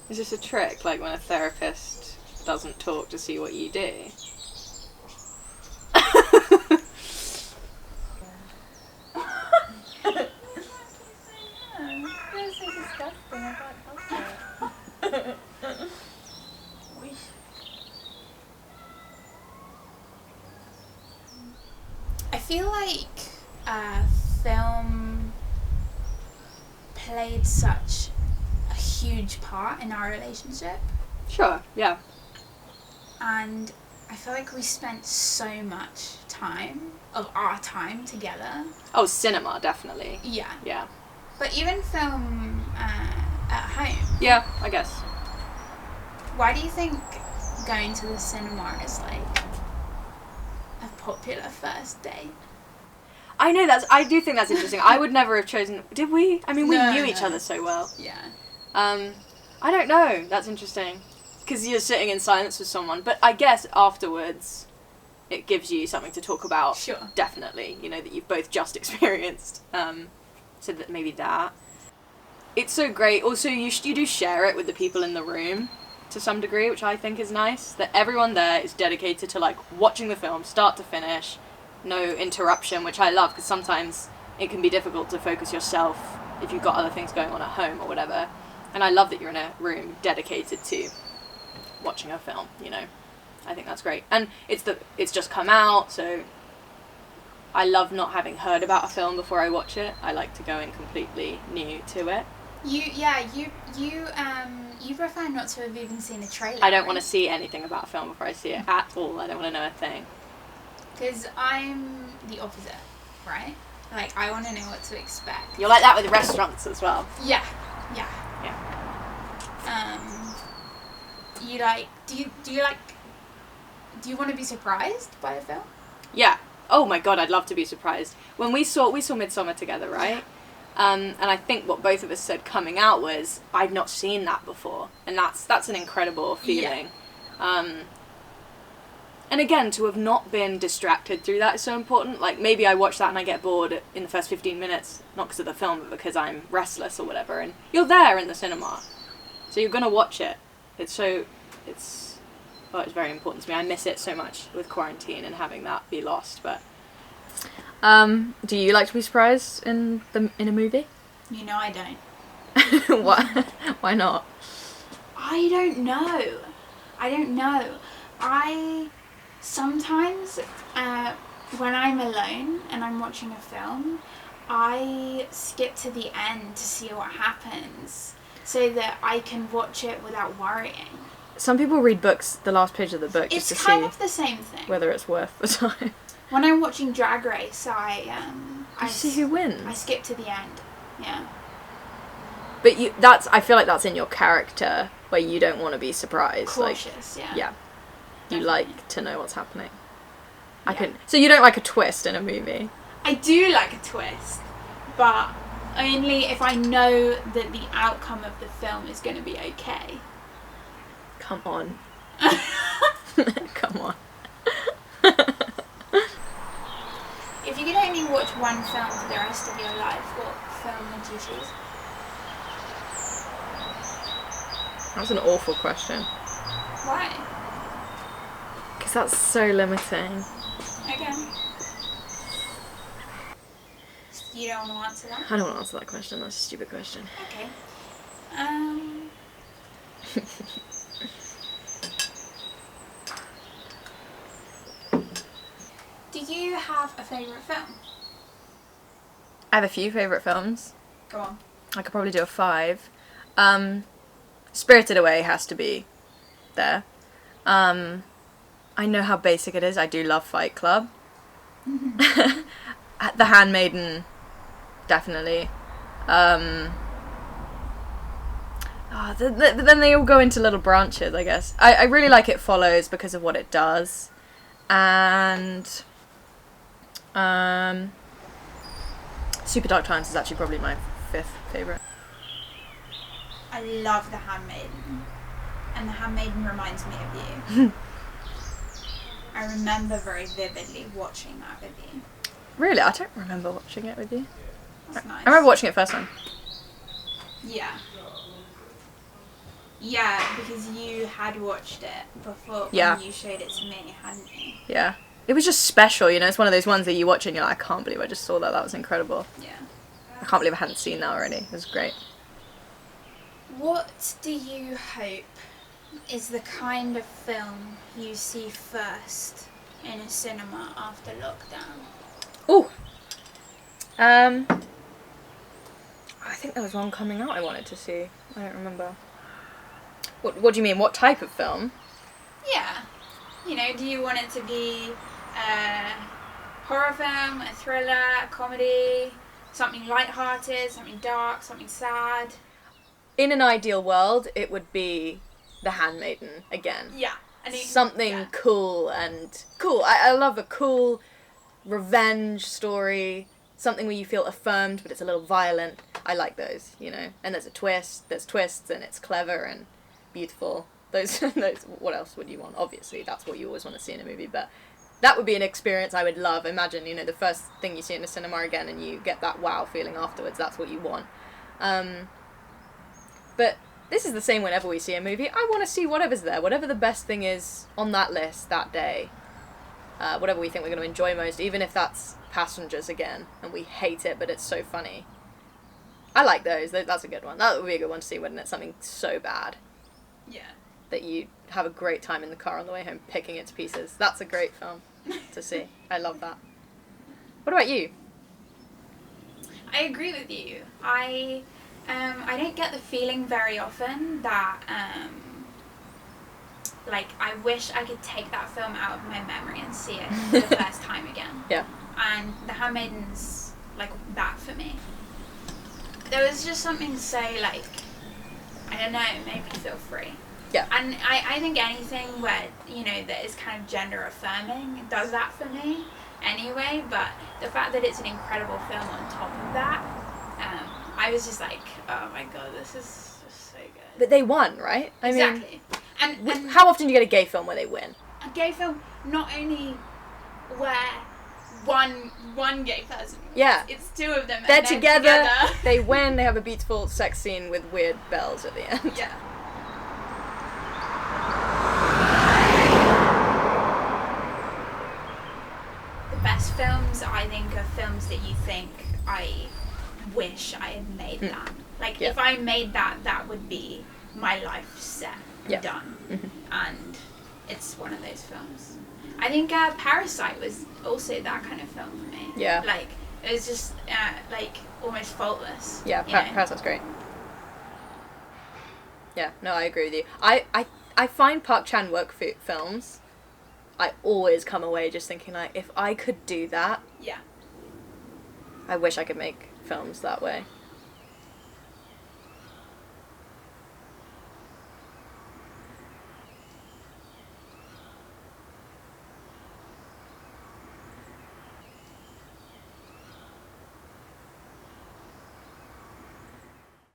Is this a trick, like when a therapist doesn't talk to see what you do? That's so disgusting. I can't help it. I feel like film played such a huge part in our relationship, Sure, yeah. and I feel like we spent so much time of our time together. Oh, cinema, definitely. Yeah. Yeah. But even film at home. Yeah, I guess. Why do you think going to the cinema is like a popular first date? I know I do think that's interesting. I would never have chosen, did we? I mean, we knew each other so well. Yeah. I don't know, that's interesting. Because you're sitting in silence with someone, but I guess afterwards it gives you something to talk about. Sure. Definitely, that you've both just experienced. So that maybe that. It's so great. Also, you do share it with the people in the room to some degree, which I think is nice. That everyone there is dedicated to like watching the film, start to finish, no interruption, which I love because sometimes it can be difficult to focus yourself if you've got other things going on at home or whatever. And I love that you're in a room dedicated to watching a film. I think that's great. And it's just come out, so I love not having heard about a film before I watch it. I like to go in completely new to it. You prefer not to have even seen a trailer. I don't want to see anything about a film before I see it at all. I don't want to know a thing. Because I'm the opposite, right? Like, I want to know what to expect. You're like that with restaurants as well. Yeah. Do you want to be surprised by a film? Yeah. Oh my god, I'd love to be surprised. When we saw Midsommar together, right? And I think what both of us said coming out was, I've not seen that before. And that's an incredible feeling. Yeah. And again, to have not been distracted through that is so important. Like, maybe I watch that and I get bored in the first 15 minutes, not because of the film, but because I'm restless or whatever. And you're there in the cinema. So you're going to watch it. It's very important to me. I miss it so much with quarantine and having that be lost. But do you like to be surprised in a movie? I don't. Why not? I don't know. I sometimes when I'm alone and I'm watching a film, I skip to the end to see what happens so that I can watch it without worrying. Some people read books, the last page of the book, just to see... It's kind of the same thing. Whether it's worth the time. When I'm watching Drag Race, I see who wins. I skip to the end. Yeah. But I feel like that's in your character, where you don't want to be surprised. Cautious, yeah. Yeah. You Definitely. like to know what's happening. Yeah. So you don't like a twist in a movie? I do like a twist, but only if I know that the outcome of the film is going to be okay. Come on. Come on. If you could only watch one film for the rest of your life, what film would you choose? That's an awful question. Why? Because that's so limiting. Okay. You don't want to answer that? I don't want to answer that question. That's a stupid question. Okay. Do you have a favourite film? I have a few favourite films. Go on. I could probably do a 5. Spirited Away has to be there. I know how basic it is. I do love Fight Club. The Handmaiden, definitely. Then they all go into little branches, I guess. I really like It Follows because of what it does. And Super Dark Times is actually probably my 5th favourite. I love The Handmaiden. And The Handmaiden reminds me of you. I remember very vividly watching that with you. Really? I don't remember watching it with you. That's nice. I remember watching it first time. Yeah. Yeah, because you had watched it before Yeah. when you showed it to me, hadn't you? Yeah. It was just special, you know, it's one of those ones that you watch and you're like, I can't believe I just saw that, that was incredible. Yeah. I can't believe I hadn't seen that already, it was great. What do you hope is the kind of film you see first in a cinema after lockdown? Ooh! I think there was one coming out I wanted to see. I don't remember. What do you mean? What type of film? Yeah. You know, do you want it to be a horror film, a thriller, a comedy, something lighthearted, something dark, something sad? In an ideal world, it would be The Handmaiden again. Yeah. Something cool and cool. I love a cool revenge story. Something where you feel affirmed, but it's a little violent. I like those, you know. And there's a twist. There's twists, and it's clever and beautiful. Those. What else would you want? Obviously, that's what you always want to see in a movie. But that would be an experience I would love. Imagine, you know, the first thing you see in a cinema again, and you get that wow feeling afterwards. That's what you want. But this is the same whenever we see a movie. I want to see whatever's there, whatever the best thing is on that list that day. Whatever we think we're going to enjoy most, even if that's Passengers again, and we hate it, but it's so funny. I like those. That's a good one. That would be a good one to see, wouldn't it? Something so bad. Yeah. That you have a great time in the car on the way home picking it to pieces. That's a great film to see. I love that. What about you? I agree with you. I don't get the feeling very often that like I wish I could take that film out of my memory and see it for the first time again. Yeah. And The Handmaiden's like that for me. There was just something so like, I don't know, it made me feel free. Yeah. And I think anything where, you know, that is kind of gender affirming does that for me anyway, but the fact that it's an incredible film on top of that, I was just like, oh my god, this is just so good. But they won, right? I Exactly. mean, And how often do you get a gay film where they win? a gay film, not only where one gay person wins, Yeah. it's two of them. They're and together, they win, they have a beautiful sex scene with weird bells at the end. Yeah. The best films, I think, are films that you think, I wish I had made that. Like, Yeah. if I made that, that would be my life set and Yeah. done. Mhm. And it's one of those films. I think Parasite was also that kind of film for me. Yeah. Like, it was just, like, almost faultless. Yeah, you know? Parasite's great. Yeah, no, I agree with you. I find Park Chan-wook films, I always come away just thinking, like, if I could do that, Yeah. I wish I could make films that way.